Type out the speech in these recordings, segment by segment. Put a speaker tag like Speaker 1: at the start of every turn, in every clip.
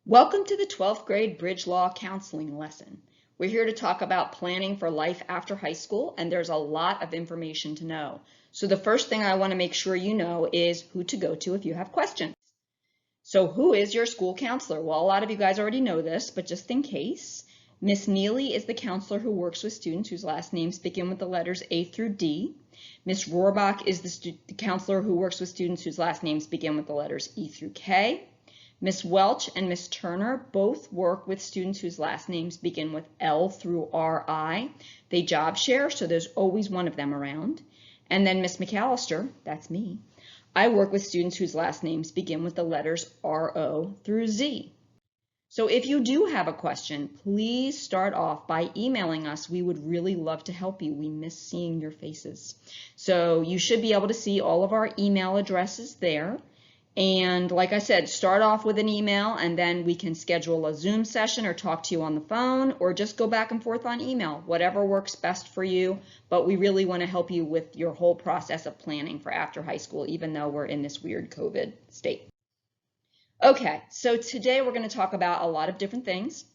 Speaker 1: Welcome to the 12th grade Bridge Law Counseling lesson. We're here to talk about planning for life after high school, and there's a lot of information to know. So the first thing I want to make sure you know is who to go to if you have questions. So who is your school counselor? Well, a lot of you guys already know this, but just in case, Miss Neely is the counselor who works with students whose last names begin with the letters A through D. Miss Rohrbach is the counselor who works with students whose last names begin with the letters E through K. Miss Welch and Miss Turner both work with students whose last names begin with L through RI. They job share, so there's always one of them around. And then Miss McAllister, that's me, I work with students whose last names begin with the letters RO through Z. So if you do have a question, please start off by emailing us. We would really love to help you. We miss seeing your faces. So you should be able to see all of our email addresses there. And like I said, start off with an email and then we can schedule a Zoom session or talk to you on the phone or just go back and forth on email, whatever works best for you. But we really want to help you with your whole process of planning for after high school, even though we're in this weird COVID state. Okay, so today we're going to talk about a lot of different things.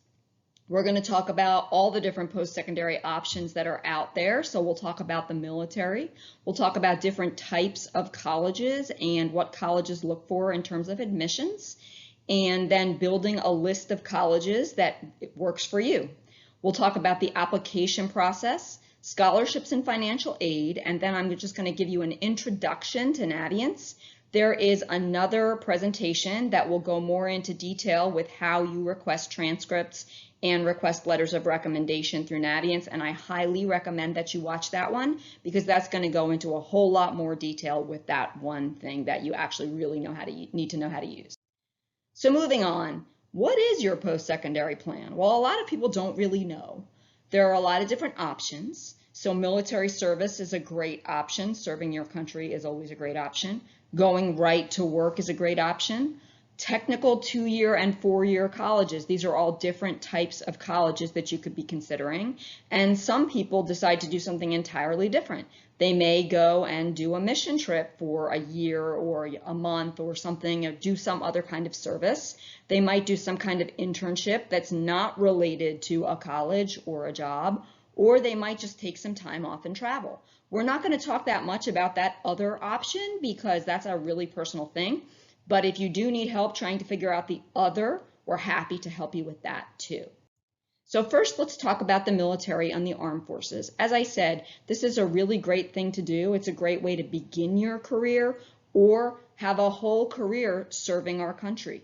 Speaker 1: We're going to talk about all the different post-secondary options that are out there. So we'll talk about the military. We'll talk about different types of colleges and what colleges look for in terms of admissions, and then building a list of colleges that works for you. We'll talk about the application process, scholarships and financial aid, and then I'm just going to give you an introduction to Naviance. There is another presentation that will go more into detail with how you request transcripts and request letters of recommendation through Naviance, and I highly recommend that you watch that one because that's going to go into a whole lot more detail with that one thing that you actually really need to know how to use. So moving on, what is your post-secondary plan? Well, a lot of people don't really know. There are a lot of different options. So military service is a great option. Serving your country is always a great option. Going right to work is a great option. Technical 2-year and 4-year colleges. These are all different types of colleges that you could be considering. And some people decide to do something entirely different. They may go and do a mission trip for a year or a month or something, or do some other kind of service. They might do some kind of internship that's not related to a college or a job, or they might just take some time off and travel. We're not going to talk that much about that other option because that's a really personal thing. But if you do need help trying to figure out the other, we're happy to help you with that too. So first, let's talk about the military and the armed forces. As I said, this is a really great thing to do. It's a great way to begin your career or have a whole career serving our country.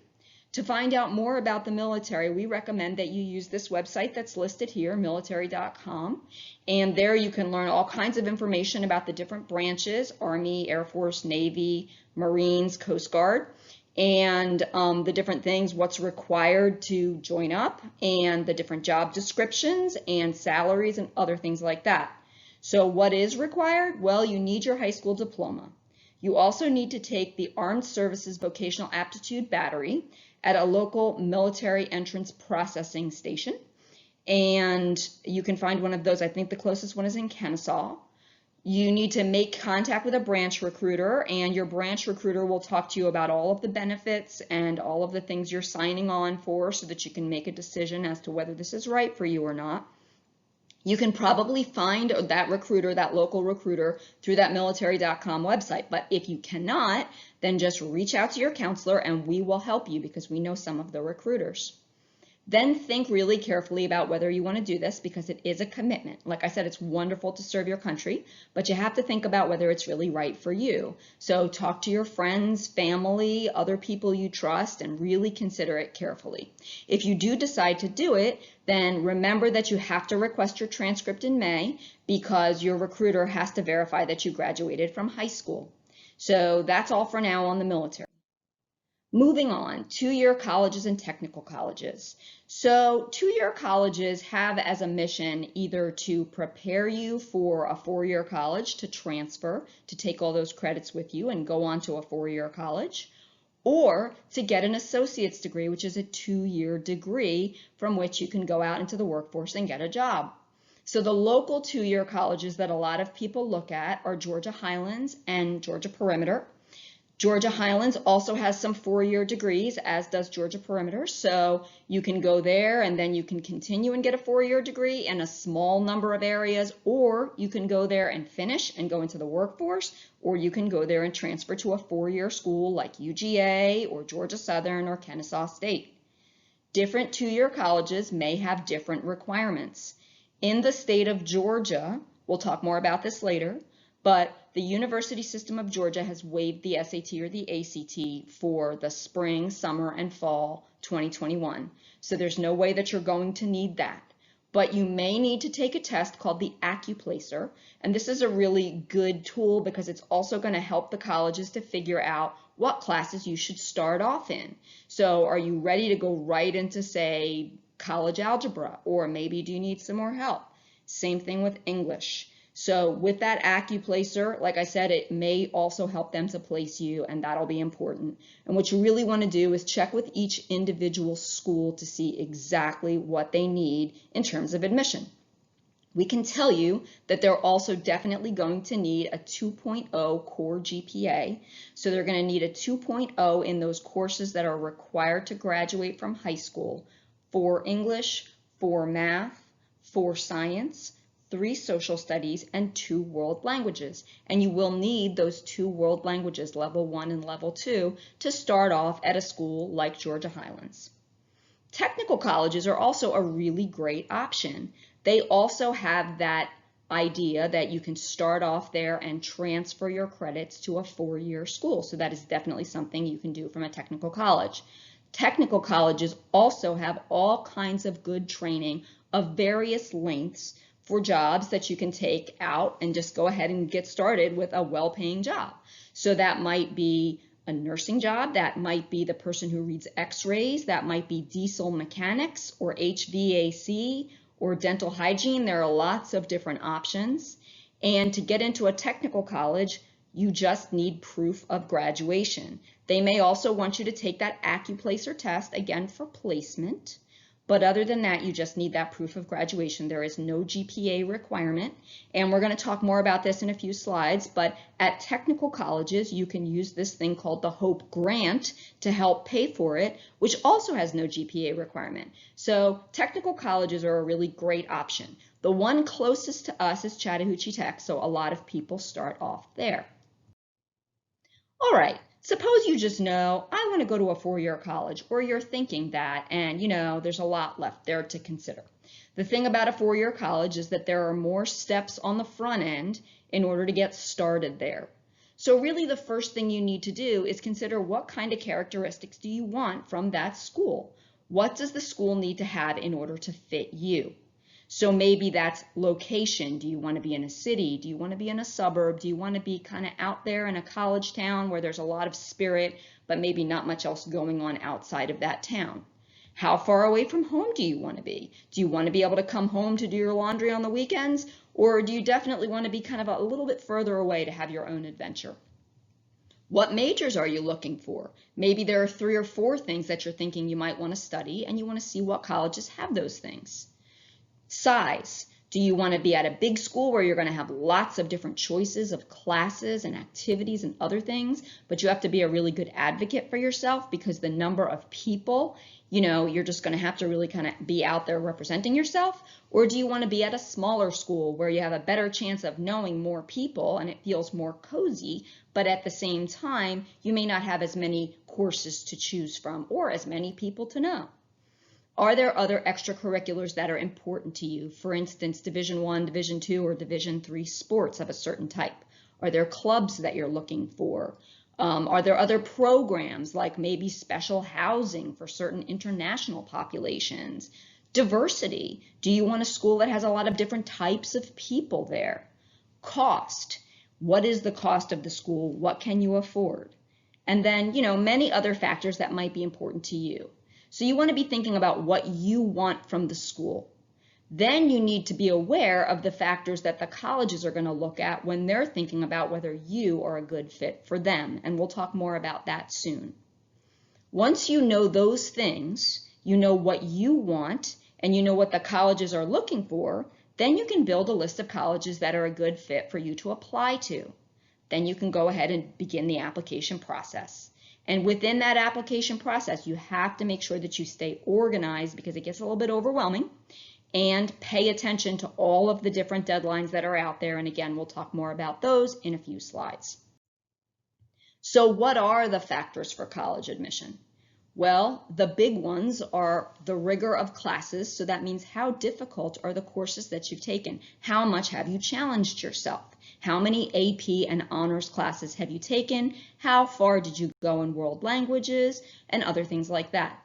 Speaker 1: To find out more about the military, we recommend that you use this website that's listed here, military.com. And there you can learn all kinds of information about the different branches, Army, Air Force, Navy, Marines, Coast Guard, and the different things, what's required to join up, and the different job descriptions and salaries and other things like that. So what is required? Well, you need your high school diploma. You also need to take the Armed Services Vocational Aptitude Battery at a local military entrance processing station. And you can find one of those. I think the closest one is in Kennesaw. You need to make contact with a branch recruiter, and your branch recruiter will talk to you about all of the benefits and all of the things you're signing on for so that you can make a decision as to whether this is right for you or not. You can probably find that recruiter, that local recruiter, through that military.com website. But if you cannot, then just reach out to your counselor and we will help you because we know some of the recruiters. Then think really carefully about whether you want to do this because it is a commitment. Like I said, it's wonderful to serve your country, but you have to think about whether it's really right for you. So talk to your friends, family, other people you trust, and really consider it carefully. If you do decide to do it, then remember that you have to request your transcript in May because your recruiter has to verify that you graduated from high school. So that's all for now on the military. Moving on, 2-year colleges and technical colleges. So 2-year colleges have as a mission either to prepare you for a 4-year college to transfer, to take all those credits with you and go on to a 4-year college, or to get an associate's degree, which is a 2-year degree from which you can go out into the workforce and get a job. So the local 2-year colleges that a lot of people look at are Georgia Highlands and Georgia Perimeter. Georgia Highlands also has some 4-year degrees, as does Georgia Perimeter. So you can go there and then you can continue and get a 4-year degree in a small number of areas, or you can go there and finish and go into the workforce, or you can go there and transfer to a 4-year school like UGA or Georgia Southern or Kennesaw State. Different 2-year colleges may have different requirements. In the state of Georgia, we'll talk more about this later, but the University System of Georgia has waived the SAT or the ACT for the spring, summer, and fall 2021. So there's no way that you're going to need that. But you may need to take a test called the AccuPlacer, and this is a really good tool because it's also going to help the colleges to figure out what classes you should start off in. So are you ready to go right into, say, college algebra, or maybe do you need some more help? Same thing with English. So with that AccuPlacer, like I said, it may also help them to place you, and that'll be important. And what you really want to do is check with each individual school to see exactly what they need in terms of admission. We can tell you that they're also definitely going to need a 2.0 core GPA. So they're going to need a 2.0 in those courses that are required to graduate from high school: 4 English, 4 math, 4 science, 3 social studies, and 2 world languages. And you will need those 2 world languages, level 1 and level 2, to start off at a school like Georgia Highlands. Technical colleges are also a really great option. They also have that idea that you can start off there and transfer your credits to a 4-year school. So that is definitely something you can do from a technical college. Technical colleges also have all kinds of good training of various lengths for jobs that you can take out and just go ahead and get started with a well-paying job. So that might be a nursing job, that might be the person who reads x-rays, that might be diesel mechanics or HVAC or dental hygiene. There are lots of different options. And to get into a technical college, you just need proof of graduation. They may also want you to take that AccuPlacer test, again for placement. But other than that, you just need that proof of graduation. There is no GPA requirement. And we're going to talk more about this in a few slides. But at technical colleges, you can use this thing called the Hope Grant to help pay for it, which also has no GPA requirement. So technical colleges are a really great option. The one closest to us is Chattahoochee Tech, so a lot of people start off there. All right. Suppose you just know, I want to go to a 4-year college, or you're thinking that, and you know, there's a lot left there to consider. The thing about a 4-year college is that there are more steps on the front end in order to get started there. So really the first thing you need to do is consider what kind of characteristics do you want from that school? What does the school need to have in order to fit you? So maybe that's location. Do you want to be in a city? Do you want to be in a suburb? Do you want to be kind of out there in a college town where there's a lot of spirit, but maybe not much else going on outside of that town? How far away from home do you want to be? Do you want to be able to come home to do your laundry on the weekends? Or do you definitely want to be kind of a little bit further away to have your own adventure? What majors are you looking for? Maybe there are 3 or 4 things that you're thinking you might want to study, and you want to see what colleges have those things. Size. Do you want to be at a big school where you're going to have lots of different choices of classes and activities and other things, but you have to be a really good advocate for yourself because the number of people, you know, you're just going to have to really kind of be out there representing yourself? Or do you want to be at a smaller school where you have a better chance of knowing more people and it feels more cozy, but at the same time, you may not have as many courses to choose from or as many people to know? Are there other extracurriculars that are important to you? For instance, Division I, Division II, or Division III sports of a certain type? Are there clubs that you're looking for? Are there other programs like maybe special housing for certain international populations? Diversity. Do you want a school that has a lot of different types of people there? Cost. What is the cost of the school? What can you afford? And then, you know, many other factors that might be important to you. So you want to be thinking about what you want from the school. Then you need to be aware of the factors that the colleges are going to look at when they're thinking about whether you are a good fit for them. And we'll talk more about that soon. Once you know those things, you know what you want, and you know what the colleges are looking for, then you can build a list of colleges that are a good fit for you to apply to. Then you can go ahead and begin the application process. And within that application process, you have to make sure that you stay organized because it gets a little bit overwhelming, and pay attention to all of the different deadlines that are out there. And again, we'll talk more about those in a few slides. So what are the factors for college admission? Well, the big ones are the rigor of classes. So that means how difficult are the courses that you've taken? How much have you challenged yourself? How many AP and honors classes have you taken? How far did you go in world languages and other things like that?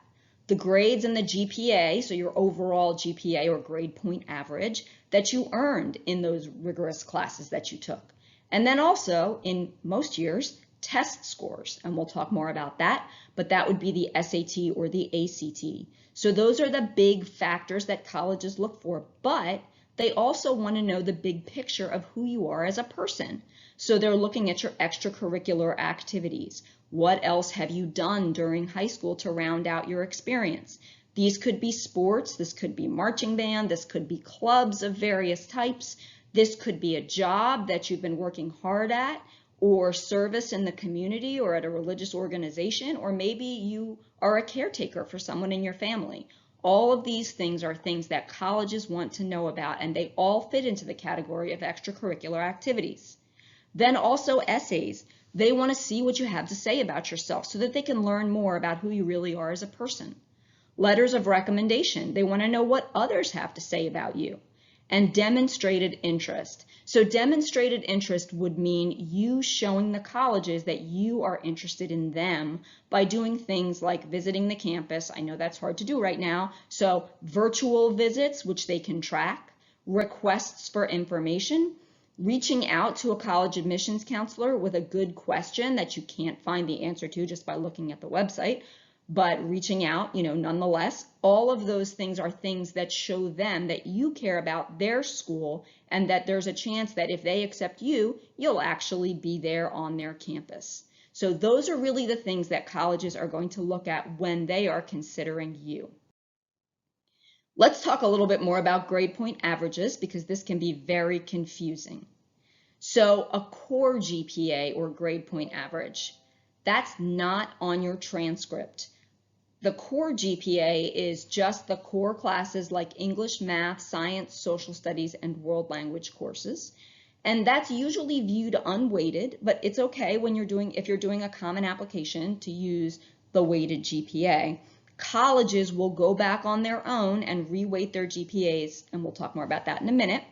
Speaker 1: The grades and the GPA, so your overall GPA or grade point average that you earned in those rigorous classes that you took. And then also, in most years, test scores, and we'll talk more about that, but that would be the SAT or the ACT. So those are the big factors that colleges look for, but they also want to know the big picture of who you are as a person. So they're looking at your extracurricular activities. What else have you done during high school to round out your experience? These could be sports, this could be marching band, this could be clubs of various types, this could be a job that you've been working hard at, or service in the community or at a religious organization, or maybe you are a caretaker for someone in your family. All of these things are things that colleges want to know about, and they all fit into the category of extracurricular activities. Then also essays. They want to see what you have to say about yourself so that they can learn more about who you really are as a person. Letters of recommendation. They want to know what others have to say about you. And demonstrated interest. So demonstrated interest would mean you showing the colleges that you are interested in them by doing things like visiting the campus. I know that's hard to do right now. So virtual visits, which they can track, requests for information, reaching out to a college admissions counselor with a good question that you can't find the answer to just by looking at the website, but reaching out, nonetheless. All of those things are things that show them that you care about their school and that there's a chance that if they accept you, you'll actually be there on their campus. So those are really the things that colleges are going to look at when they are considering you. Let's talk a little bit more about grade point averages because this can be very confusing. So a core GPA or grade point average, that's not on your transcript. The core GPA is just the core classes like English, math, science, social studies, and world language courses. And that's usually viewed unweighted, but it's okay when if you're doing a common application to use the weighted GPA. Colleges will go back on their own and reweight their GPAs, and we'll talk more about that in a minute.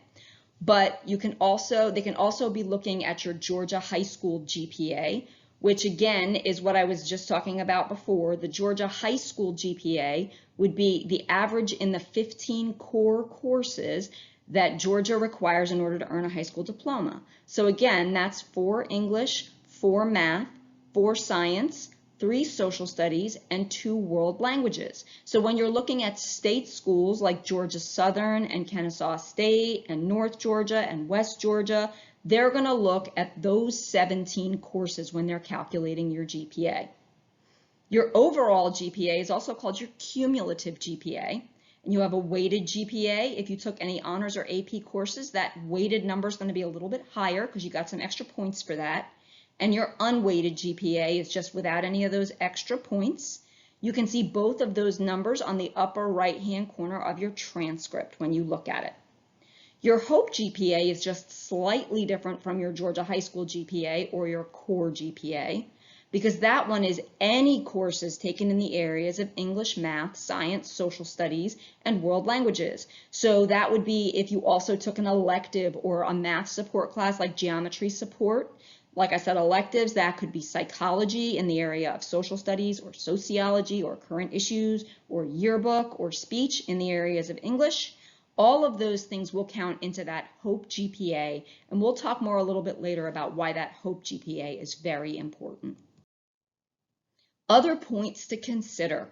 Speaker 1: But they can also be looking at your Georgia high school GPA, which again is what I was just talking about before. The Georgia high school GPA would be the average in the 15 core courses that Georgia requires in order to earn a high school diploma. So again, that's 4 English, 4 math, 4 science, 3 social studies, and 2 world languages. So when you're looking at state schools like Georgia Southern and Kennesaw State and North Georgia and West Georgia, they're going to look at those 17 courses when they're calculating your GPA. Your overall GPA is also called your cumulative GPA, and you have a weighted GPA. If you took any honors or AP courses, that weighted number is going to be a little bit higher because you got some extra points for that. And your unweighted GPA is just without any of those extra points. You can see both of those numbers on the upper right-hand corner of your transcript when you look at it. Your HOPE GPA is just slightly different from your Georgia high school GPA or your core GPA, because that one is any courses taken in the areas of English, math, science, social studies, and world languages. So that would be if you also took an elective or a math support class like geometry support. Like I said, electives, that could be psychology in the area of social studies or sociology or current issues or yearbook or speech in the areas of English. All of those things will count into that HOPE GPA, and we'll talk more a little bit later about why that HOPE GPA is very important. Other points to consider.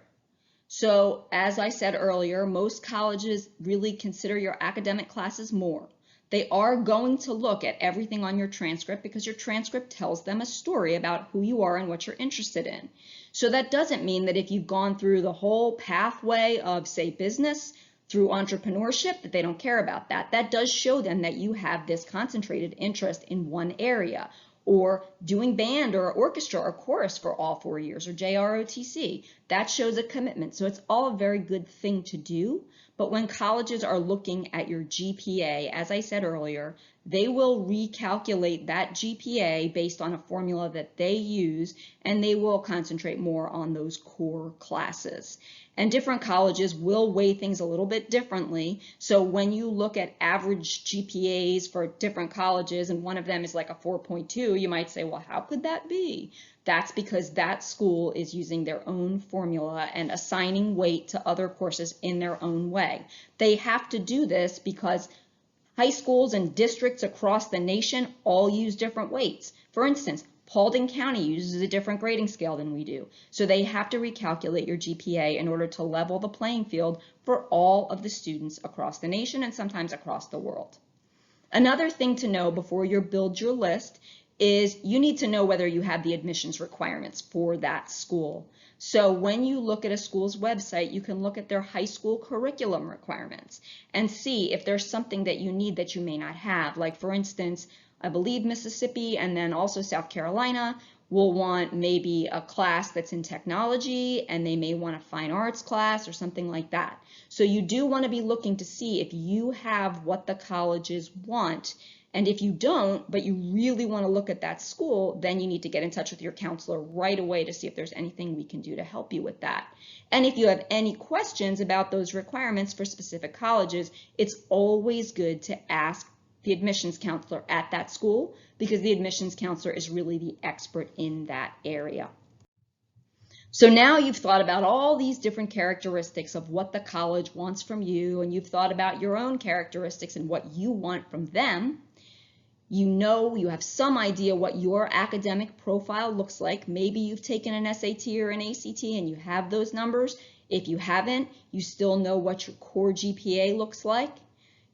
Speaker 1: So as I said earlier, most colleges really consider your academic classes more. They are going to look at everything on your transcript because your transcript tells them a story about who you are and what you're interested in. So that doesn't mean that if you've gone through the whole pathway of, say, business through entrepreneurship, that they don't care about that. That does show them that you have this concentrated interest in one area. or doing band or orchestra or chorus for all 4 years, or JROTC. That shows a commitment. So it's all a very good thing to do. But when colleges are looking at your GPA, as I said earlier, they will recalculate that GPA based on a formula that they use, and they will concentrate more on those core classes. And different colleges will weigh things a little bit differently. So when you look at average GPAs for different colleges, and one of them is like a 4.2, you might say, well, how could that be? That's because that school is using their own formula and assigning weight to other courses in their own way. They have to do this because high schools and districts across the nation all use different weights. For instance, Paulding County uses a different grading scale than we do. So they have to recalculate your GPA in order to level the playing field for all of the students across the nation and sometimes across the world. Another thing to know before you build your list is you need to know whether you have the admissions requirements for that school. So when you look at a school's website, you can look at their high school curriculum requirements and see if there's something that you need that you may not have. Like for instance, I believe Mississippi and then also South Carolina will want maybe a class that's in technology, and they may want a fine arts class or something like that. So you do want to be looking to see if you have what the colleges want. And if you don't, but you really want to look at that school, then you need to get in touch with your counselor right away to see if there's anything we can do to help you with that. And if you have any questions about those requirements for specific colleges, it's always good to ask the admissions counselor at that school, because the admissions counselor is really the expert in that area. So now you've thought about all these different characteristics of what the college wants from you, and you've thought about your own characteristics and what you want from them. You know, you have some idea what your academic profile looks like. Maybe you've taken an SAT or an ACT and you have those numbers. If you haven't, you still know what your core GPA looks like.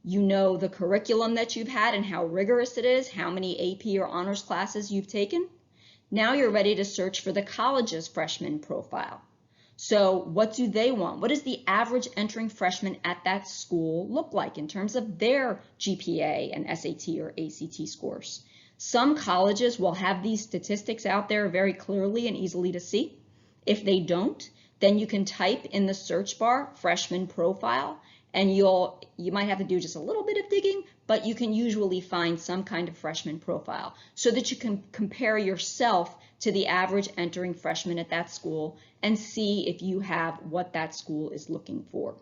Speaker 1: You know the curriculum that you've had and how rigorous it is, how many AP or honors classes you've taken. Now you're ready to search for the college's freshman profile. So what do they want? What does the average entering freshman at that school look like in terms of their GPA and SAT or ACT scores? Some colleges will have these statistics out there very clearly and easily to see. If they don't, then you can type in the search bar freshman profile, and you might have to do just a little bit of digging, but you can usually find some kind of freshman profile so that you can compare yourself to the average entering freshman at that school and see if you have what that school is looking for.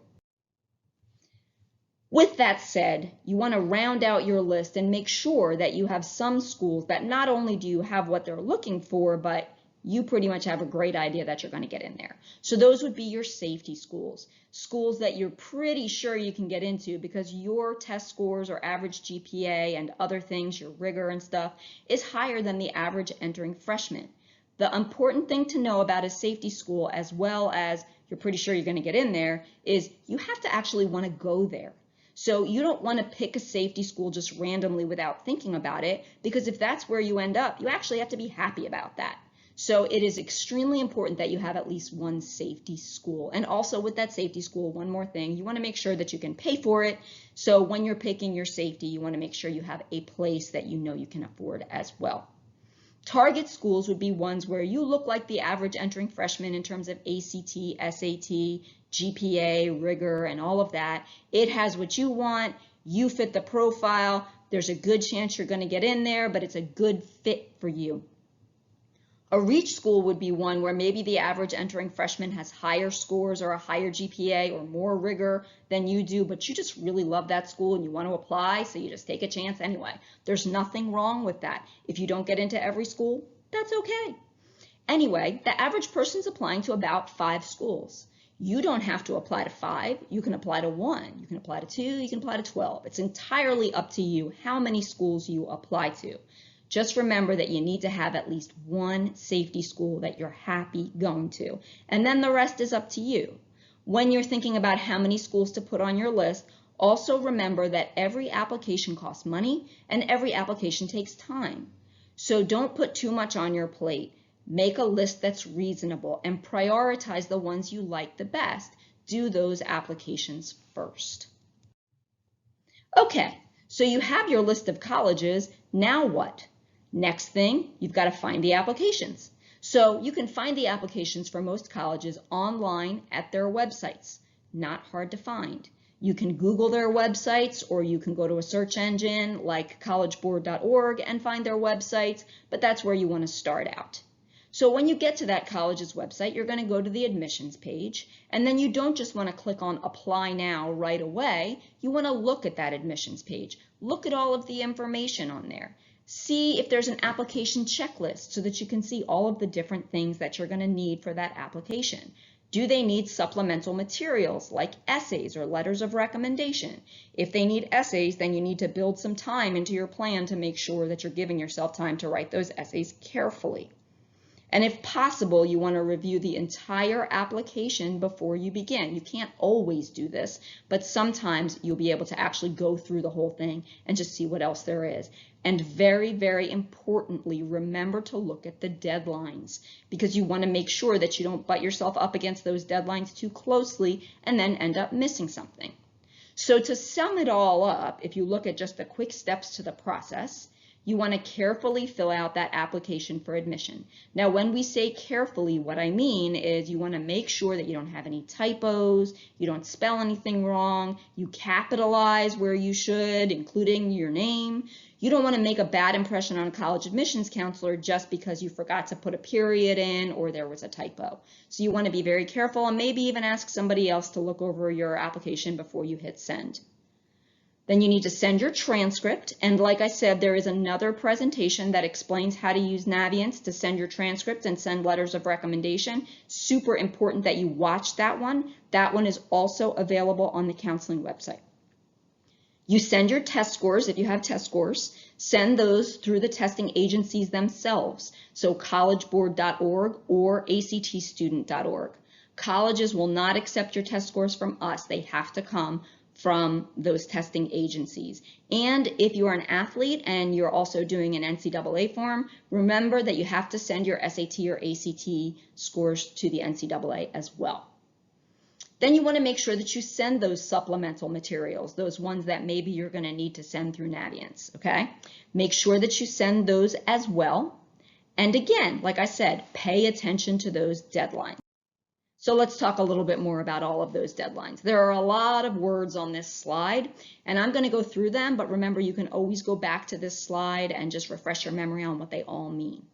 Speaker 1: With that said, you want to round out your list and make sure that you have some schools that not only do you have what they're looking for, but you pretty much have a great idea that you're going to get in there. So those would be your safety schools, schools that you're pretty sure you can get into because your test scores or average GPA and other things, your rigor and stuff, is higher than the average entering freshman. The important thing to know about a safety school, as well as you're pretty sure you're going to get in there, is you have to actually want to go there. So you don't want to pick a safety school just randomly without thinking about it, because if that's where you end up, you actually have to be happy about that. So it is extremely important that you have at least one safety school. And also with that safety school, one more thing, you want to make sure that you can pay for it. So when you're picking your safety, you want to make sure you have a place that you know you can afford as well. Target schools would be ones where you look like the average entering freshman in terms of ACT, SAT, GPA, rigor, and all of that. It has what you want. You fit the profile. There's a good chance you're going to get in there, but it's a good fit for you. A reach school would be one where maybe the average entering freshman has higher scores or a higher GPA or more rigor than you do, but you just really love that school and you want to apply, so you just take a chance anyway. There's nothing wrong with that. If you don't get into every school, that's okay. Anyway, the average person's applying to about 5 schools. You don't have to apply to 5. You can apply to 1. You can apply to 2. You can apply to 12. It's entirely up to you how many schools you apply to. Just remember that you need to have at least one safety school that you're happy going to, and then the rest is up to you. When you're thinking about how many schools to put on your list, also remember that every application costs money and every application takes time. So don't put too much on your plate. Make a list that's reasonable and prioritize the ones you like the best. Do those applications first. Okay, so you have your list of colleges. Now what? Next thing, you've got to find the applications. So you can find the applications for most colleges online at their websites. Not hard to find. You can Google their websites, or you can go to a search engine like collegeboard.org and find their websites, but that's where you want to start out. So when you get to that college's website, you're going to go to the admissions page, and then you don't just want to click on Apply Now right away. You want to look at that admissions page. Look at all of the information on there. See if there's an application checklist so that you can see all of the different things that you're going to need for that application. Do they need supplemental materials like essays or letters of recommendation? If they need essays, then you need to build some time into your plan to make sure that you're giving yourself time to write those essays carefully. And if possible, you want to review the entire application before you begin. You can't always do this, but sometimes you'll be able to actually go through the whole thing and just see what else there is. And very, very importantly, remember to look at the deadlines, because you want to make sure that you don't butt yourself up against those deadlines too closely and then end up missing something. So to sum it all up, if you look at just the quick steps to the process, you want to carefully fill out that application for admission. Now, when we say carefully, what I mean is you want to make sure that you don't have any typos, you don't spell anything wrong, you capitalize where you should, including your name. You don't want to make a bad impression on a college admissions counselor just because you forgot to put a period in or there was a typo. So you want to be very careful and maybe even ask somebody else to look over your application before you hit send. Then you need to send your transcript, and like I said, there is another presentation that explains how to use Naviance to send your transcript and send letters of recommendation. Super important that you watch that one. That one is also available on the counseling website. You send your test scores, if you have test scores, send those through the testing agencies themselves, so collegeboard.org or actstudent.org. Colleges will not accept your test scores from us. They have to come from those testing agencies. And if you are an athlete and you're also doing an NCAA form, remember that you have to send your SAT or ACT scores to the NCAA as well. Then you want to make sure that you send those supplemental materials, those ones that maybe you're going to need to send through Naviance, okay? Make sure that you send those as well. And again, like I said, pay attention to those deadlines. So let's talk a little bit more about all of those deadlines. There are a lot of words on this slide, and I'm going to go through them, but remember you can always go back to this slide and just refresh your memory on what they all mean.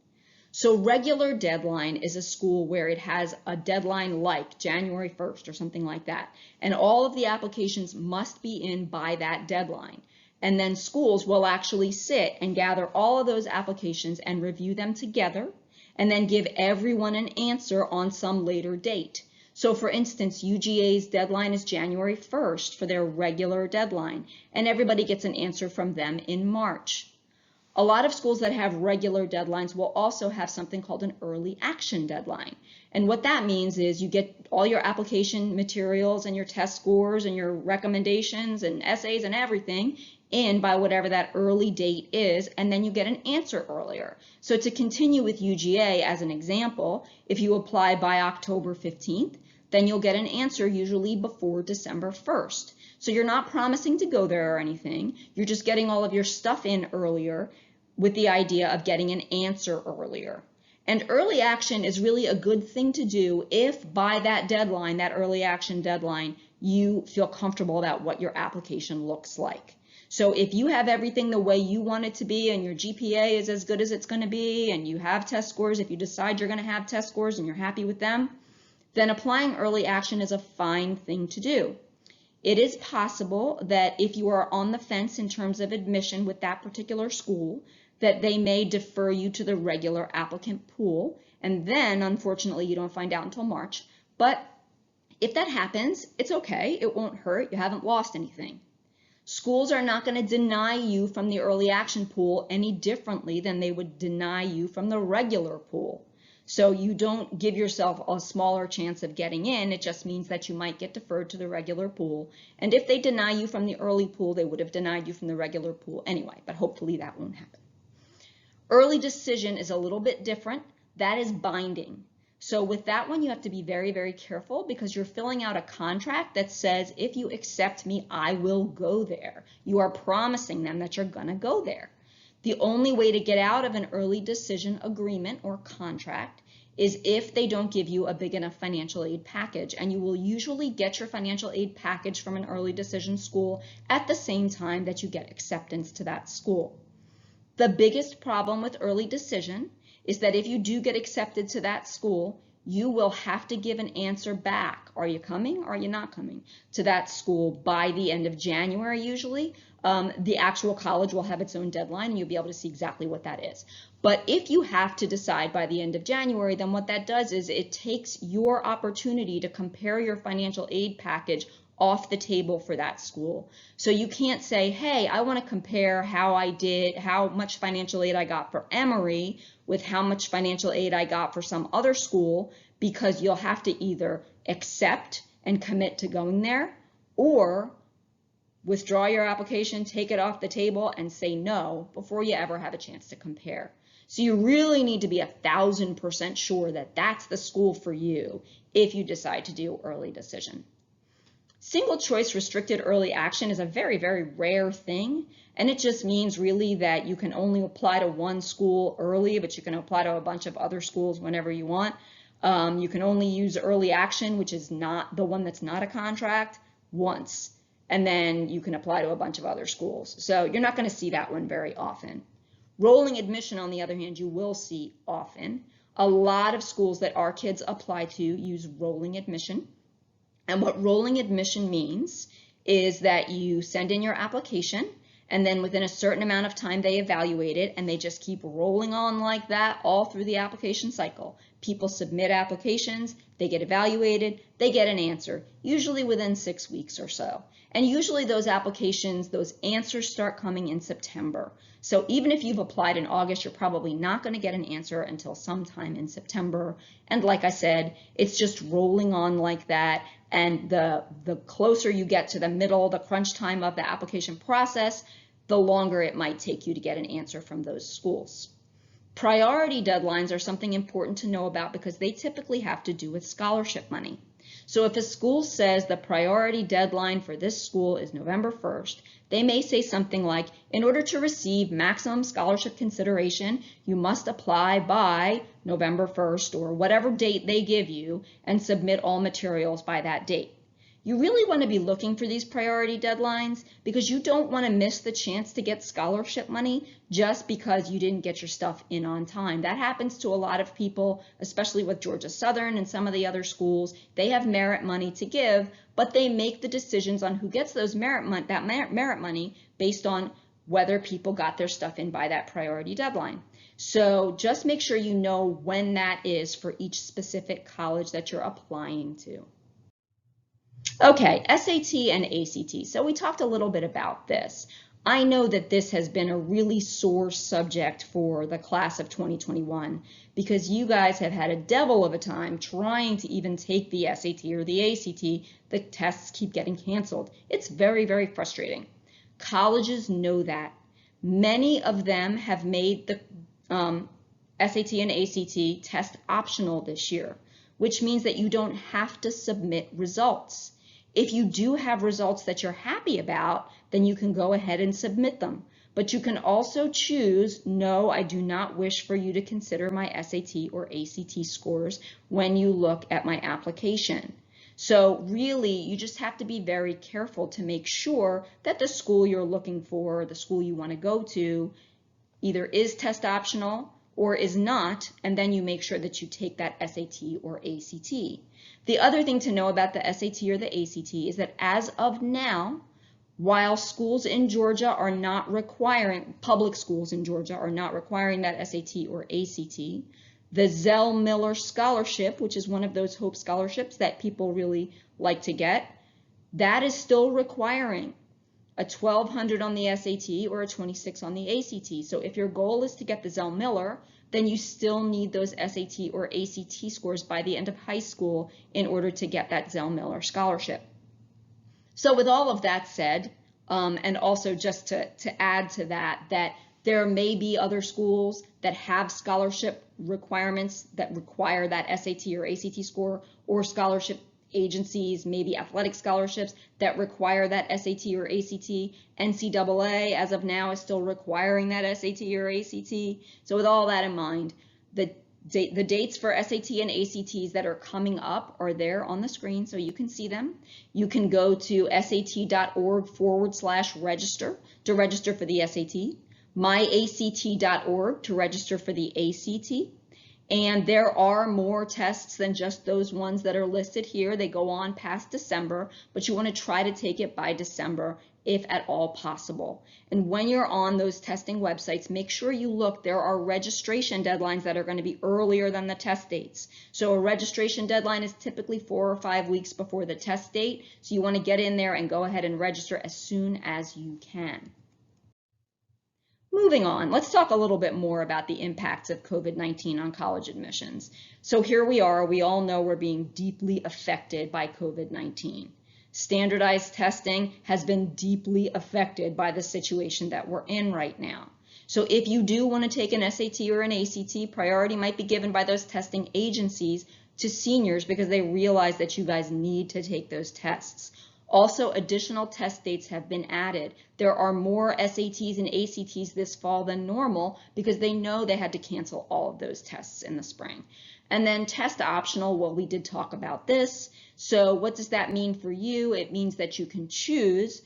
Speaker 1: So regular deadline is a school where it has a deadline like January 1st or something like that, and all of the applications must be in by that deadline. And then schools will actually sit and gather all of those applications and review them together, and then give everyone an answer on some later date. So for instance, UGA's deadline is January 1st for their regular deadline, and everybody gets an answer from them in March. A lot of schools that have regular deadlines will also have something called an early action deadline. And what that means is you get all your application materials and your test scores and your recommendations and essays and everything in by whatever that early date is, and then you get an answer earlier. So to continue with UGA as an example, if you apply by October 15th, then you'll get an answer usually before December 1st. So you're not promising to go there or anything, you're just getting all of your stuff in earlier with the idea of getting an answer earlier. And early action is really a good thing to do if by that deadline, that early action deadline, you feel comfortable about what your application looks like. So if you have everything the way you want it to be and your GPA is as good as it's going to be and you have test scores, if you decide you're going to have test scores and you're happy with them, then applying early action is a fine thing to do. It is possible that if you are on the fence in terms of admission with that particular school, that they may defer you to the regular applicant pool, and then unfortunately you don't find out until March. But if that happens, it's okay, it won't hurt, you haven't lost anything. Schools are not going to deny you from the early action pool any differently than they would deny you from the regular pool. So you don't give yourself a smaller chance of getting in, it just means that you might get deferred to the regular pool. And if they deny you from the early pool, they would have denied you from the regular pool anyway, but hopefully that won't happen. Early decision is a little bit different. That is binding. So with that one, you have to be very, very careful because you're filling out a contract that says, if you accept me, I will go there. You are promising them that you're going to go there. The only way to get out of an early decision agreement or contract is if they don't give you a big enough financial aid package, and you will usually get your financial aid package from an early decision school at the same time that you get acceptance to that school. The biggest problem with early decision is that if you do get accepted to that school, you will have to give an answer back. Are you coming or are you not coming to that school by the end of January usually? The actual college will have its own deadline and you'll be able to see exactly what that is. But if you have to decide by the end of January, then what that does is it takes your opportunity to compare your financial aid package off the table for that school. So you can't say, hey, I want to compare how much financial aid I got for Emory with how much financial aid I got for some other school, because you'll have to either accept and commit to going there or withdraw your application, take it off the table, and say no before you ever have a chance to compare. So you really need to be 1,000% sure that that's the school for you if you decide to do early decision. Single choice restricted early action is a very, very rare thing, and it just means really that you can only apply to one school early, but you can apply to a bunch of other schools whenever you want. You can only use early action, which is not the one that's not a contract, once, and then you can apply to a bunch of other schools. So you're not going to see that one very often. Rolling admission, on the other hand, you will see often. A lot of schools that our kids apply to use rolling admission. And what rolling admission means is that you send in your application, and then within a certain amount of time they evaluate it, and they just keep rolling on like that all through the application cycle. People submit applications, they get evaluated, they get an answer, usually within 6 weeks or so. And usually those applications, those answers start coming in September. So even if you've applied in August, you're probably not going to get an answer until sometime in September. And like I said, it's just rolling on like that. And the closer you get to the middle, the crunch time of the application process, the longer it might take you to get an answer from those schools. Priority deadlines are something important to know about because they typically have to do with scholarship money. So if a school says the priority deadline for this school is November 1st, they may say something like, in order to receive maximum scholarship consideration, you must apply by November 1st or whatever date they give you and submit all materials by that date. You really want to be looking for these priority deadlines because you don't want to miss the chance to get scholarship money just because you didn't get your stuff in on time. That happens to a lot of people, especially with Georgia Southern and some of the other schools. They have merit money to give, but they make the decisions on who gets those merit money based on whether people got their stuff in by that priority deadline. So just make sure you know when that is for each specific college that you're applying to. Okay, SAT and ACT. So we talked a little bit about this. I know that this has been a really sore subject for the class of 2021 because you guys have had a devil of a time trying to even take the SAT or the ACT. The tests keep getting canceled. It's very, very frustrating. Colleges know that. Many of them have made the SAT and ACT test optional this year, which means that you don't have to submit results. If you do have results that you're happy about, then you can go ahead and submit them. But you can also choose, no, I do not wish for you to consider my SAT or ACT scores when you look at my application. So really, you just have to be very careful to make sure that the school you're looking for, the school you want to go to, either is test optional or is not, and then you make sure that you take that SAT or ACT. The other thing to know about the SAT or the ACT is that as of now, while schools in Georgia are not requiring, public schools in Georgia are not requiring that SAT or ACT, the Zell Miller Scholarship, which is one of those Hope scholarships that people really like to get, that is still requiring a 1200 on the SAT or a 26 on the ACT. So if your goal is to get the Zell Miller, then you still need those SAT or ACT scores by the end of high school in order to get that Zell Miller scholarship. So with all of that said, and also just to add to that, that there may be other schools that have scholarship requirements that require that SAT or ACT score or scholarship agencies, maybe athletic scholarships that require that SAT or ACT. NCAA, as of now, is still requiring that SAT or ACT. So with all that in mind, the dates for SAT and ACTs that are coming up are there on the screen, so you can see them. You can go to sat.org/register to register for the SAT, myact.org to register for the ACT. And there are more tests than just those ones that are listed here. They go on past December, but you want to try to take it by December if at all possible. And when you're on those testing websites, make sure you look. There are registration deadlines that are going to be earlier than the test dates. So a registration deadline is typically 4 or 5 weeks before the test date. So you want to get in there and go ahead and register as soon as you can. Moving on, let's talk a little bit more about the impacts of COVID-19 on college admissions. So here we are, we all know we're being deeply affected by COVID-19. Standardized testing has been deeply affected by the situation that we're in right now. So if you do want to take an SAT or an ACT, priority might be given by those testing agencies to seniors because they realize that you guys need to take those tests. Also, additional test dates have been added. There are more SATs and ACTs this fall than normal because they know they had to cancel all of those tests in the spring. And then test optional, well, we did talk about this. So what does that mean for you? It means that you can choose,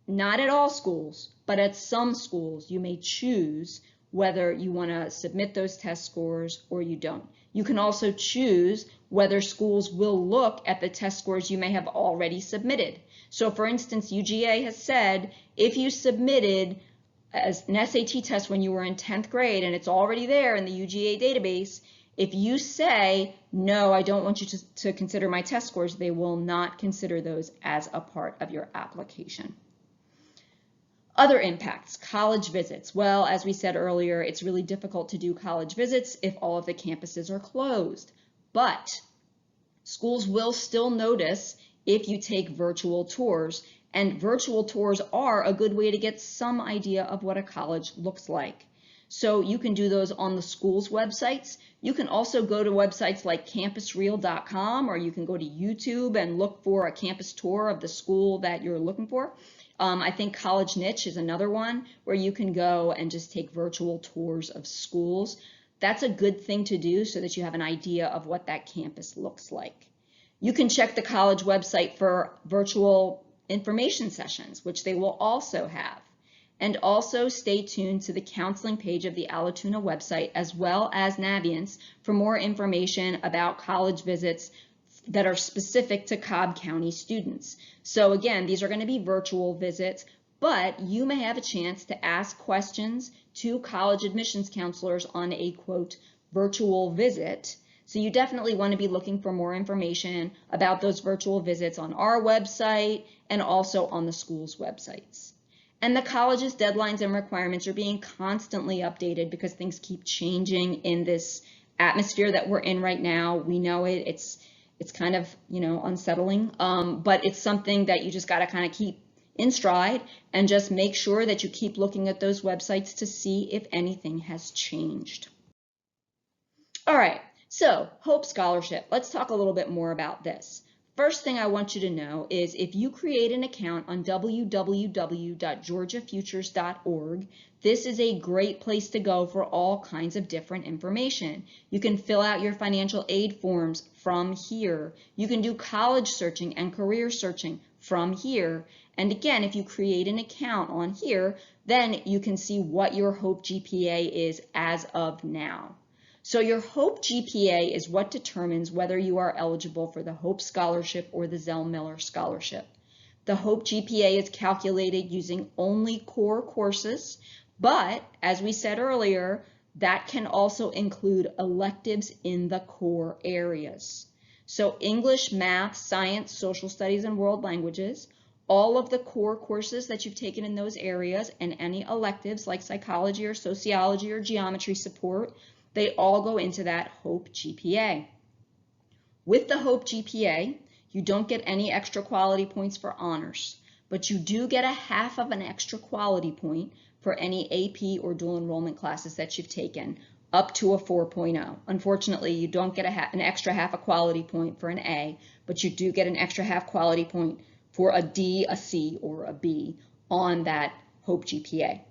Speaker 1: not at all schools, but at some schools, you may choose whether you want to submit those test scores or you don't. You can also choose whether schools will look at the test scores you may have already submitted. So for instance, UGA has said if you submitted as an SAT test when you were in 10th grade and it's already there in the UGA database, if you say, no, I don't want you to consider my test scores, they will not consider those as a part of your application. Other impacts, college visits. Well, as we said earlier, it's really difficult to do college visits if all of the campuses are closed. But schools will still notice if you take virtual tours, and virtual tours are a good way to get some idea of what a college looks like. So you can do those on the school's websites. You can also go to websites like campusreal.com, or you can go to YouTube and look for a campus tour of the school that you're looking for. I think College Niche is another one where you can go and just take virtual tours of schools. That's a good thing to do so that you have an idea of what that campus looks like. You can check the college website for virtual information sessions, which they will also have. And also stay tuned to the counseling page of the Allatoona website as well as Naviance for more information about college visits that are specific to Cobb County students. So again, these are going to be virtual visits, but you may have a chance to ask questions to college admissions counselors on a, quote, virtual visit. So you definitely want to be looking for more information about those virtual visits on our website and also on the school's websites. And the college's deadlines and requirements are being constantly updated because things keep changing in this atmosphere that we're in right now. We know it. It's kind of, unsettling, but it's something that you just got to kind of keep in stride and just make sure that you keep looking at those websites to see if anything has changed. All right, so Hope Scholarship. Let's talk a little bit more about this. First thing I want you to know is if you create an account on www.georgiafutures.org, this is a great place to go for all kinds of different information. You can fill out your financial aid forms from here. You can do college searching and career searching from here. And again, if you create an account on here, then you can see what your Hope GPA is as of now. So your Hope GPA is what determines whether you are eligible for the Hope Scholarship or the Zell Miller Scholarship. The Hope GPA is calculated using only core courses, but as we said earlier, that can also include electives in the core areas. So English, math, science, social studies, and world languages, all of the core courses that you've taken in those areas, and any electives like psychology or sociology or geometry support, they all go into that Hope GPA. With the Hope GPA, you don't get any extra quality points for honors, but you do get a half of an extra quality point for any AP or dual enrollment classes that you've taken up to a 4.0. Unfortunately, you don't get an extra half a quality point for an A, but you do get an extra half quality point for a D, a C, or a B on that HOPE GPA.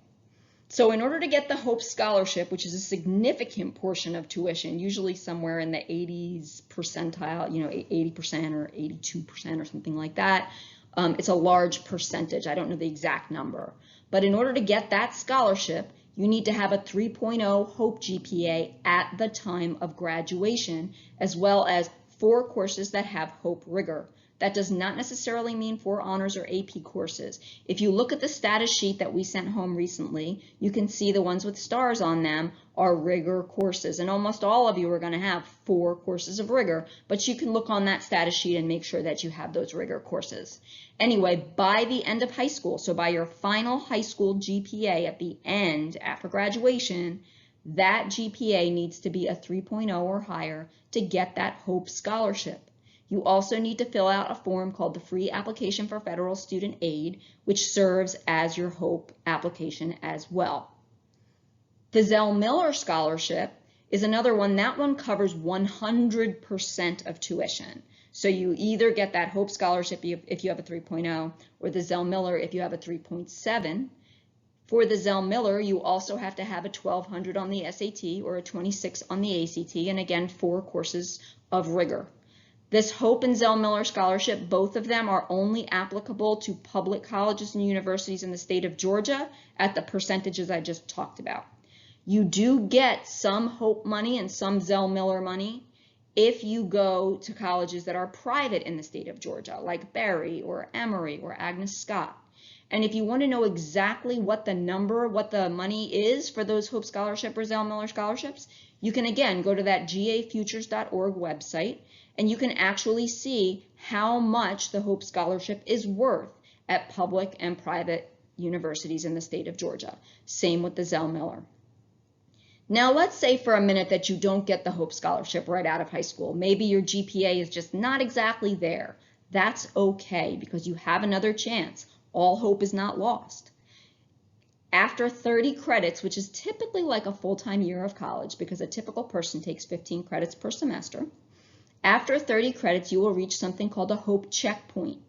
Speaker 1: So in order to get the HOPE scholarship, which is a significant portion of tuition, usually somewhere in the 80s percentile, 80% or 82% or something like that, it's a large percentage. I don't know the exact number. But in order to get that scholarship, you need to have a 3.0 HOPE GPA at the time of graduation, as well as 4 courses that have HOPE rigor. That does not necessarily mean 4 honors or AP courses. If you look at the status sheet that we sent home recently, you can see the ones with stars on them are rigor courses, and almost all of you are going to have 4 courses of rigor, but you can look on that status sheet and make sure that you have those rigor courses. Anyway, by the end of high school, so by your final high school GPA at the end after graduation, that GPA needs to be a 3.0 or higher to get that HOPE scholarship. You also need to fill out a form called the Free Application for Federal Student Aid, which serves as your HOPE application as well. The Zell Miller Scholarship is another one. That one covers 100% of tuition. So you either get that HOPE scholarship if you have a 3.0, or the Zell Miller if you have a 3.7. For the Zell Miller, you also have to have a 1200 on the SAT or a 26 on the ACT, and again, 4 courses of rigor. This HOPE and Zell Miller Scholarship, both of them are only applicable to public colleges and universities in the state of Georgia at the percentages I just talked about. You do get some HOPE money and some Zell Miller money if you go to colleges that are private in the state of Georgia, like Berry or Emory or Agnes Scott. And if you want to know exactly what the money is for those HOPE Scholarship or Zell Miller Scholarships, you can again go to that gafutures.org website, and you can actually see how much the HOPE Scholarship is worth at public and private universities in the state of Georgia. Same with the Zell Miller. Now let's say for a minute that you don't get the HOPE Scholarship right out of high school. Maybe your GPA is just not exactly there. That's okay, because you have another chance. All hope is not lost. After 30 credits, which is typically like a full-time year of college, because a typical person takes 15 credits per semester, after 30 credits, you will reach something called a HOPE checkpoint.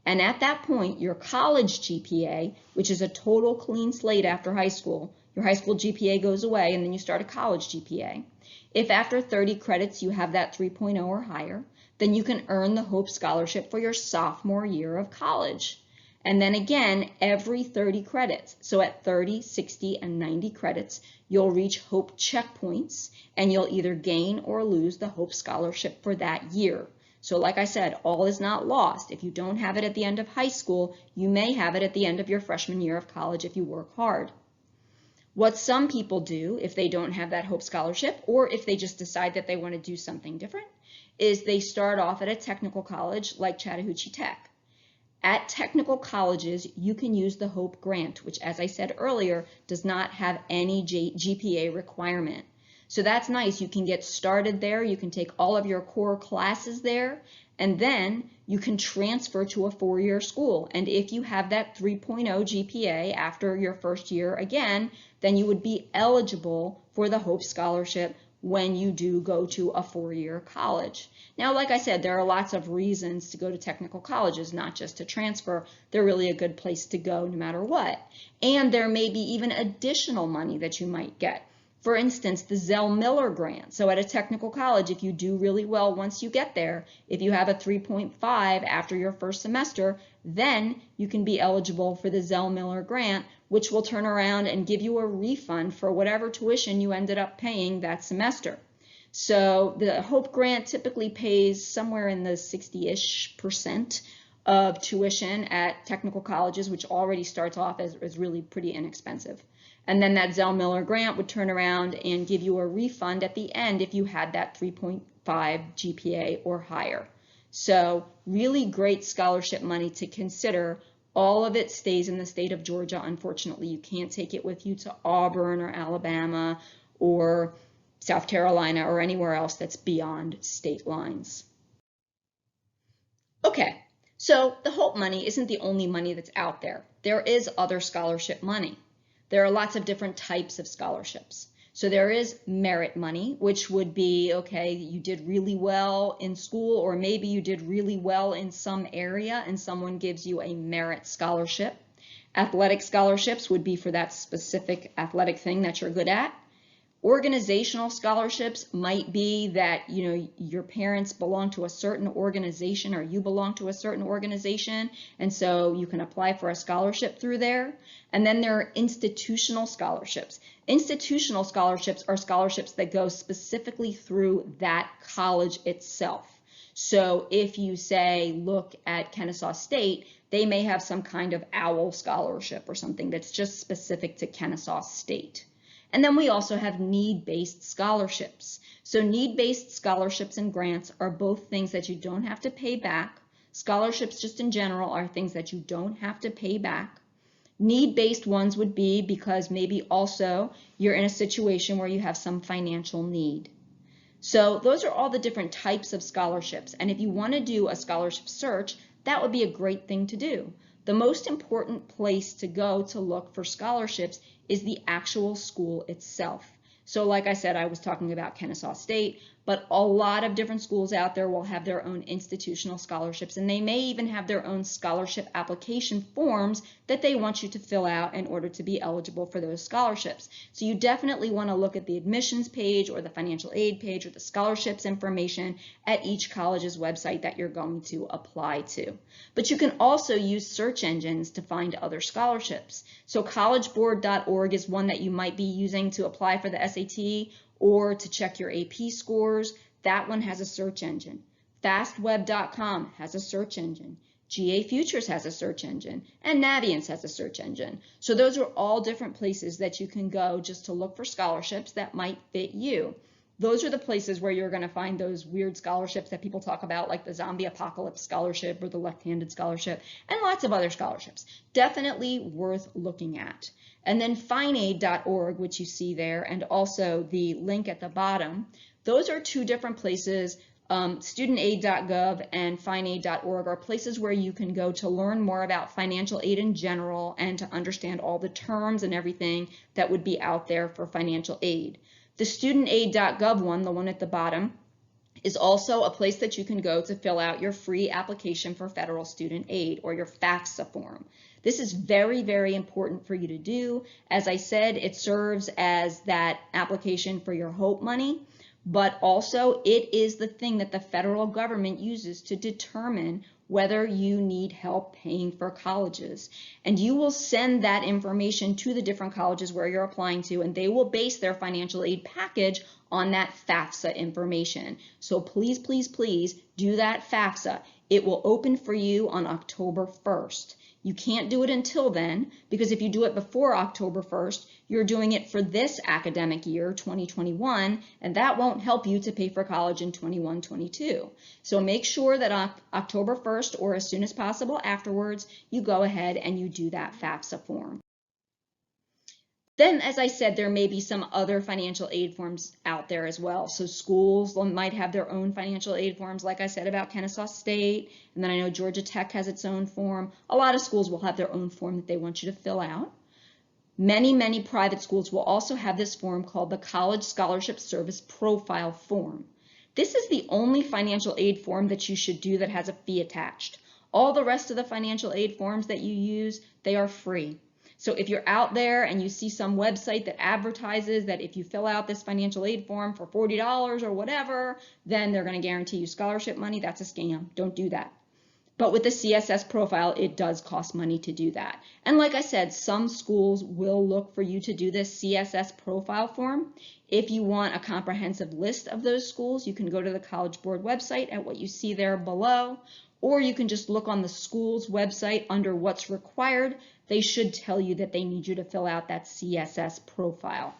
Speaker 1: And at that point, your college GPA, which is a total clean slate after high school, your high school GPA goes away and then you start a college GPA. If after 30 credits you have that 3.0 or higher, then you can earn the HOPE scholarship for your sophomore year of college. And then again, every 30 credits. So at 30, 60, and 90 credits, you'll reach HOPE checkpoints, and you'll either gain or lose the HOPE scholarship for that year. So like I said, all is not lost. If you don't have it at the end of high school, you may have it at the end of your freshman year of college if you work hard. What some people do if they don't have that HOPE scholarship, or if they just decide that they want to do something different, is they start off at a technical college like Chattahoochee Tech. At technical colleges, you can use the HOPE grant, which, as I said earlier, does not have any GPA requirement. So that's nice. You can get started there. You can take all of your core classes there, and then you can transfer to a 4-year school. And if you have that 3.0 GPA after your first year again, then you would be eligible for the HOPE scholarship when you do go to a 4-year college. Now, like I said, there are lots of reasons to go to technical colleges, not just to transfer. They're really a good place to go no matter what. And there may be even additional money that you might get. For instance, the Zell Miller grant. So at a technical college, if you do really well once you get there, if you have a 3.5 after your first semester, then you can be eligible for the Zell Miller grant, which will turn around and give you a refund for whatever tuition you ended up paying that semester. So the HOPE grant typically pays somewhere in the 60-ish% of tuition at technical colleges, which already starts off as really pretty inexpensive. And then that Zell Miller grant would turn around and give you a refund at the end if you had that 3.5 GPA or higher. So really great scholarship money to consider. All of it stays in the state of Georgia. Unfortunately, you can't take it with you to Auburn or Alabama or South Carolina or anywhere else that's beyond state lines. Okay, so the HOPE money isn't the only money that's out there. There is other scholarship money. There are lots of different types of scholarships. So there is merit money, which would be, okay, you did really well in school, or maybe you did really well in some area and someone gives you a merit scholarship. Athletic scholarships would be for that specific athletic thing that you're good at. Organizational scholarships might be that, your parents belong to a certain organization or you belong to a certain organization, and so you can apply for a scholarship through there. And then there are institutional scholarships. Institutional scholarships are scholarships that go specifically through that college itself. So if you say, look at Kennesaw State, they may have some kind of OWL scholarship or something that's just specific to Kennesaw State. And then we also have need-based scholarships. So need-based scholarships and grants are both things that you don't have to pay back. Scholarships just in general are things that you don't have to pay back. Need-based ones would be because maybe also you're in a situation where you have some financial need. So those are all the different types of scholarships. And if you want to do a scholarship search, that would be a great thing to do. The most important place to go to look for scholarships is the actual school itself. So like I said, I was talking about Kennesaw State, but a lot of different schools out there will have their own institutional scholarships, and they may even have their own scholarship application forms that they want you to fill out in order to be eligible for those scholarships. So you definitely want to look at the admissions page or the financial aid page or the scholarships information at each college's website that you're going to apply to. But you can also use search engines to find other scholarships. So collegeboard.org is one that you might be using to apply for the SAT or to check your AP scores. That one has a search engine. Fastweb.com has a search engine. GA Futures has a search engine, and Naviance has a search engine. So those are all different places that you can go just to look for scholarships that might fit you. Those are the places where you're going to find those weird scholarships that people talk about, like the zombie apocalypse scholarship or the left-handed scholarship, and lots of other scholarships. Definitely worth looking at. And then fineaid.org, which you see there, and also the link at the bottom, those are two different places. Studentaid.gov and fineaid.org are places where you can go to learn more about financial aid in general and to understand all the terms and everything that would be out there for financial aid. The studentaid.gov one, the one at the bottom, is also a place that you can go to fill out your free application for federal student aid, or your FAFSA form. This is very, very important for you to do. As I said, it serves as that application for your HOPE money, but also it is the thing that the federal government uses to determine whether you need help paying for colleges. And you will send that information to the different colleges where you're applying to, and they will base their financial aid package on that FAFSA information. So please, please, please do that FAFSA. It will open for you on October 1st. You can't do it until then, because if you do it before October 1st, you're doing it for this academic year, 2021, and that won't help you to pay for college in 21-22. So make sure that on October 1st, or as soon as possible afterwards, you go ahead and you do that FAFSA form. Then, as I said, there may be some other financial aid forms out there as well. So schools might have their own financial aid forms, like I said about Kennesaw State, and then I know Georgia Tech has its own form. A lot of schools will have their own form that they want you to fill out. Many, many private schools will also have this form called the College Scholarship Service Profile Form. This is the only financial aid form that you should do that has a fee attached. All the rest of the financial aid forms that you use, they are free. So if you're out there and you see some website that advertises that if you fill out this financial aid form for $40 or whatever, then they're going to guarantee you scholarship money, that's a scam. Don't do that. But with the CSS profile, it does cost money to do that. And like I said, some schools will look for you to do this CSS profile form. If you want a comprehensive list of those schools, you can go to the College Board website at what you see there below, or you can just look on the school's website under what's required. They should tell you that they need you to fill out that CSS profile.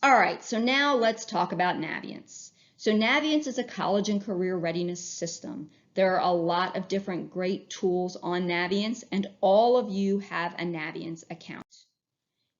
Speaker 1: All right, so now let's talk about Naviance. So Naviance is a college and career readiness system. There are a lot of different great tools on Naviance, and all of you have a Naviance account.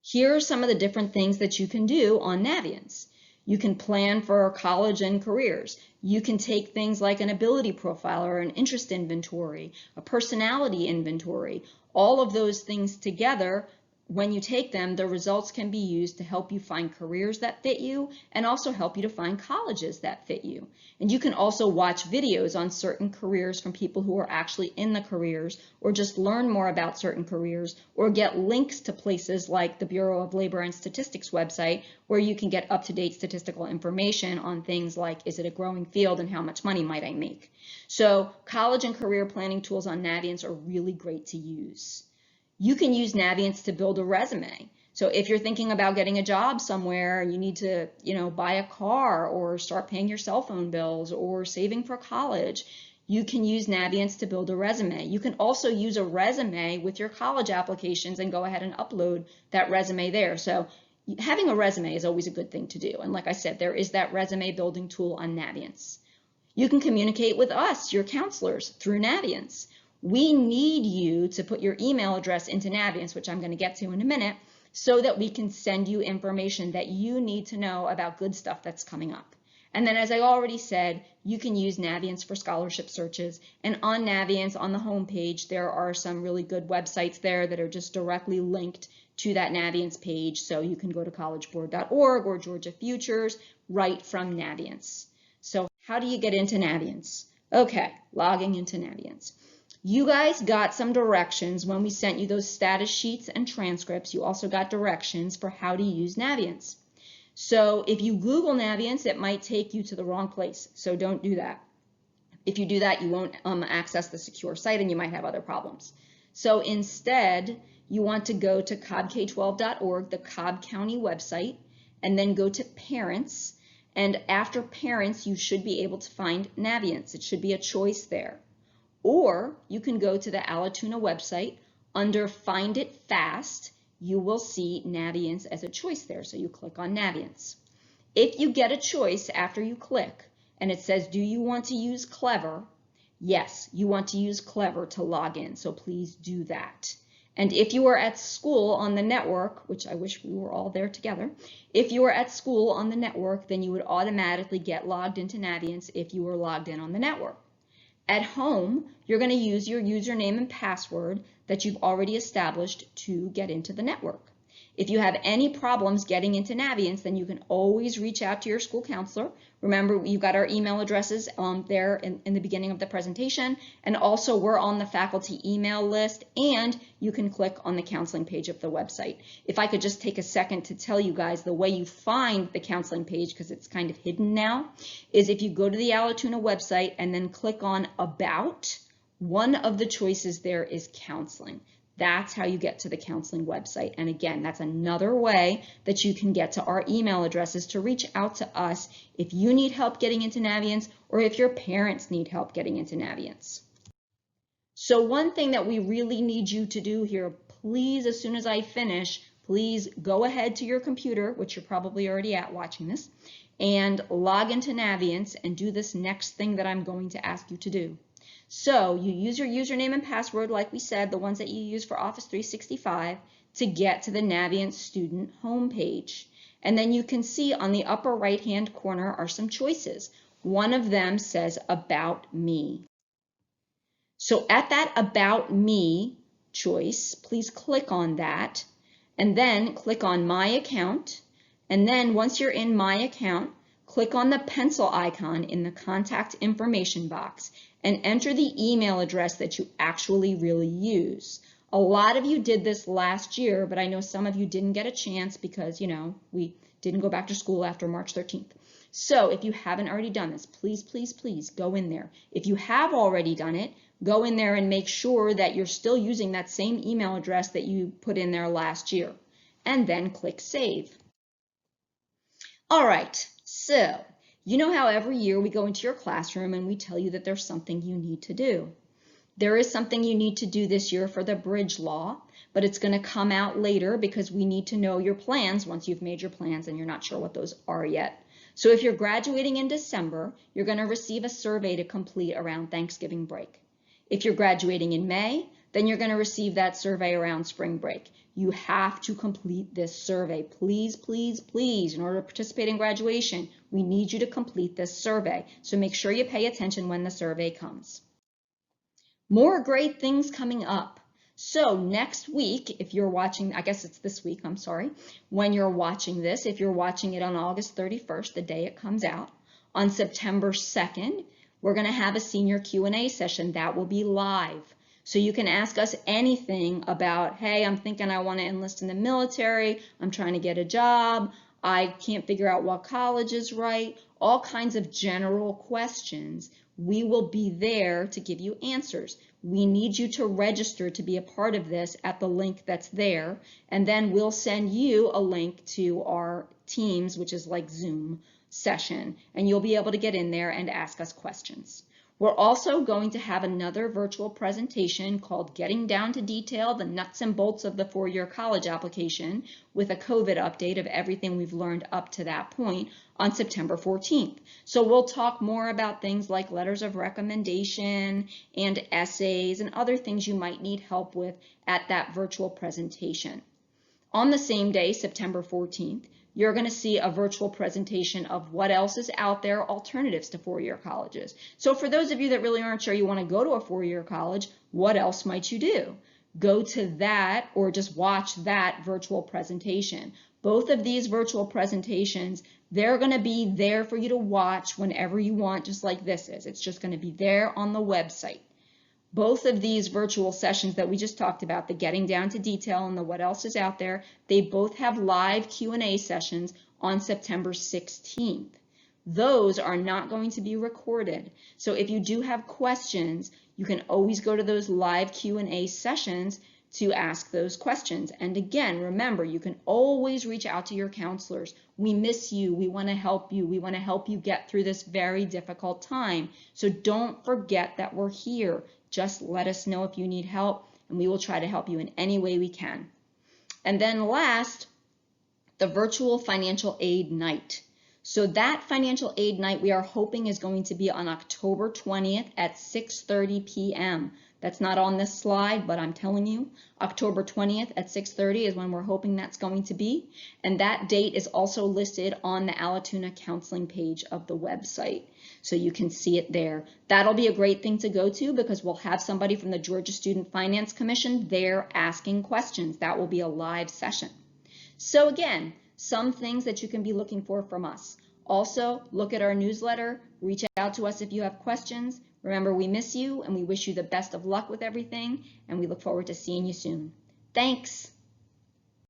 Speaker 1: Here are some of the different things that you can do on Naviance. You can plan for college and careers. You can take things like an ability profile or an interest inventory, a personality inventory. All of those things together when you take them, the results can be used to help you find careers that fit you and also help you to find colleges that fit you. And you can also watch videos on certain careers from people who are actually in the careers, or just learn more about certain careers, or get links to places like the Bureau of Labor and Statistics website, where you can get up-to-date statistical information on things like, is it a growing field and how much money might I make? So college and career planning tools on Naviance are really great to use. You can use Naviance to build a resume. So if you're thinking about getting a job somewhere and you need to, buy a car or start paying your cell phone bills or saving for college, you can use Naviance to build a resume. You can also use a resume with your college applications and go ahead and upload that resume there. So having a resume is always a good thing to do. And like I said, there is that resume building tool on Naviance. You can communicate with us, your counselors, through Naviance. We need you to put your email address into Naviance, which I'm going to get to in a minute, so that we can send you information that you need to know about good stuff that's coming up. And then, as I already said, you can use Naviance for scholarship searches. And on Naviance, on the homepage, there are some really good websites there that are just directly linked to that Naviance page. So you can go to collegeboard.org or Georgia Futures right from Naviance. So how do you get into Naviance? Okay, logging into Naviance. You guys got some directions when we sent you those status sheets and transcripts. You also got directions for how to use Naviance. So if you Google Naviance, it might take you to the wrong place. So don't do that. If you do that, you won't access the secure site and you might have other problems. So instead, you want to go to cobbk12.org, the Cobb County website, and then go to Parents. And after Parents, you should be able to find Naviance. It should be a choice there. Or you can go to the Allatoona website. Under Find It Fast, you will see Naviance as a choice there. So you click on Naviance. If you get a choice after you click and it says, do you want to use Clever? Yes, you want to use Clever to log in. So please do that. And if you are at school on the network, which I wish we were all there together, if you are at school on the network, then you would automatically get logged into Naviance if you were logged in on the network. At home, you're going to use your username and password that you've already established to get into the network. If you have any problems getting into Naviance, then you can always reach out to your school counselor. Remember, you got our email addresses there in the beginning of the presentation, and also we're on the faculty email list, and you can click on the counseling page of the website. If I could just take a second to tell you guys the way you find the counseling page, because it's kind of hidden now, is if you go to the Allatoona website and then click on About, one of the choices there is counseling. That's how you get to the counseling website. And again, that's another way that you can get to our email addresses to reach out to us if you need help getting into Naviance or if your parents need help getting into Naviance. So one thing that we really need you to do here, please, as soon as I finish, please go ahead to your computer, which you're probably already at watching this, and log into Naviance and do this next thing that I'm going to ask you to do. So you use your username and password, like we said, the ones that you use for Office 365, to get to the Naviance student homepage. And then you can see on the upper right-hand corner are some choices. One of them says About Me. So at that About Me choice, please click on that, and then click on My Account. And then once you're in My Account, click on the pencil icon in the contact information box and enter the email address that you actually really use. A lot of you did this last year, but I know some of you didn't get a chance because, we didn't go back to school after March 13th. So if you haven't already done this, please, please, please go in there. If you have already done it, go in there and make sure that you're still using that same email address that you put in there last year, and then click Save. All right, so you know how every year we go into your classroom and we tell you that there's something you need to do. There is something you need to do this year for the bridge law, but it's going to come out later because we need to know your plans once you've made your plans and you're not sure what those are yet. So if you're graduating in December, you're going to receive a survey to complete around Thanksgiving break. If you're graduating in May, then you're going to receive that survey around spring break. You have to complete this survey. Please, please, please, in order to participate in graduation, we need you to complete this survey. So make sure you pay attention when the survey comes. More great things coming up. So next week, if you're watching, I guess it's this week, I'm sorry, when you're watching this, if you're watching it on August 31st, the day it comes out, on September 2nd, we're going to have a senior Q&A session that will be live. So you can ask us anything about, hey, I'm thinking I want to enlist in the military, I'm trying to get a job, I can't figure out what college is right, all kinds of general questions. We will be there to give you answers. We need you to register to be a part of this at the link that's there, and then we'll send you a link to our Teams, which is like Zoom session, and you'll be able to get in there and ask us questions. We're also going to have another virtual presentation called Getting Down to Detail, the nuts and bolts of the four-year college application, with a COVID update of everything we've learned up to that point on September 14th. So we'll talk more about things like letters of recommendation and essays and other things you might need help with at that virtual presentation. On the same day, September 14th, you're going to see a virtual presentation of what else is out there, alternatives to four-year colleges. So for those of you that really aren't sure you want to go to a four-year college, what else might you do? Go to that or just watch that virtual presentation. Both of these virtual presentations, they're going to be there for you to watch whenever you want, just like this is. It's just going to be there on the website. Both of these virtual sessions that we just talked about, the Getting Down to Detail and the What Else is Out There, they both have live Q&A sessions on September 16th. Those are not going to be recorded. So if you do have questions, you can always go to those live Q&A sessions to ask those questions. And again, remember, you can always reach out to your counselors. We miss you. We want to help you. We want to help you get through this very difficult time. So don't forget that we're here. Just let us know if you need help, and we will try to help you in any way we can. And then last, the virtual financial aid night. So that financial aid night we are hoping is going to be on October 20th at 6:30 p.m. That's not on this slide, but I'm telling you, October 20th at 6:30 is when we're hoping that's going to be. And that date is also listed on the Allatoona counseling page of the website. So you can see it there. That'll be a great thing to go to because we'll have somebody from the Georgia Student Finance Commission there asking questions. That will be a live session. So again, some things that you can be looking for from us. Also, look at our newsletter, reach out to us if you have questions. Remember, we miss you and we wish you the best of luck with everything, and we look forward to seeing you soon. Thanks.